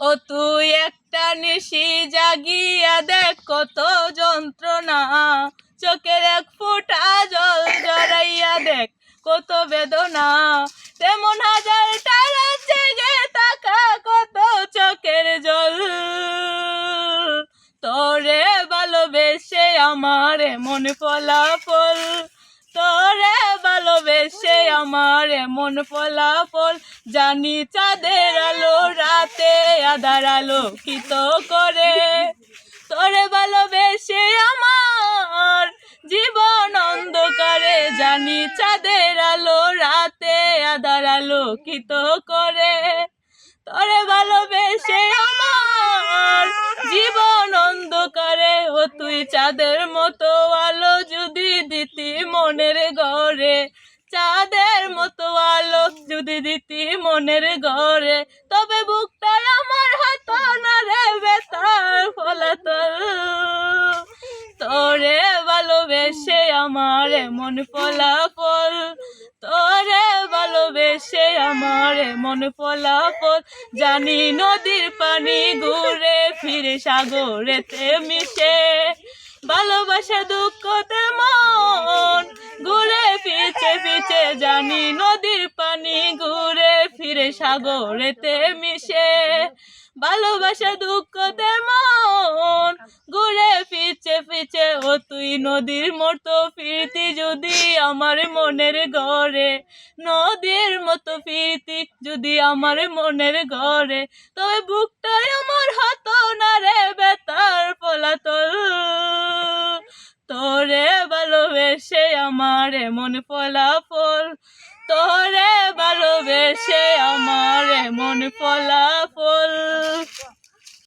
ও তুই একটা নিশি জাগিয়া দেখ কত যন্ত্রণা, চোখের এক ফোঁটা জল জড়াইয়া দেখ কত বেদনা, তেমন হাজার তারা জেগে থাকা কত চোখের জল। তোরে ভালোবেসে আমার মন ফলাফল, তোরে ভালোবেসে আমার মন ফলাফল, জানি চাঁদের আলো রাতে আধার আলোকিত করে, তোরে ভালোবেসে আমার জীবন অন্ধকারে, জানি চাঁদের আলো রাতে আধার আলোকিত করে, তোরে ভালোবেসে আমার জীবন অন্ধকারে। ও তুই চাঁদের মতো আলো যদি দিতি মনের ঘরে, চাঁদের মতো আলো যদি দিতি মনের ঘরে, তবে বুকটাই আমার হাত না রে বেতার ফলাতল। তোরে ভালোবেসে আমার মন ফলাফল, তোরে ভালোবেসে আমার মন ফলাফল, জানি নদীর পানি ঘুরে ফিরে সাগরেতে মিশে, ভালোবাসা দুঃখতে মন ঘুরে ফিরছে ফিরছে, জানি নদীর পানি ঘুরে ফিরে সাগরেতে মিশে, ভালোবাসা দুঃখতে মন ঘুরে ফিরছে ফিরছে। ও তুই নদীর মতো ফিরতি যদি আমার মনের ঘরে, নদীর মতো ফিরতি যদি আমার মনের ঘরে, তবে বুকটাই আমার হাত না রে বেতার ফলাতল। তোরে ভালোবেসে আমার মন ফলাফল, তোরে ভালোবেসে আমার মন ফলাফল।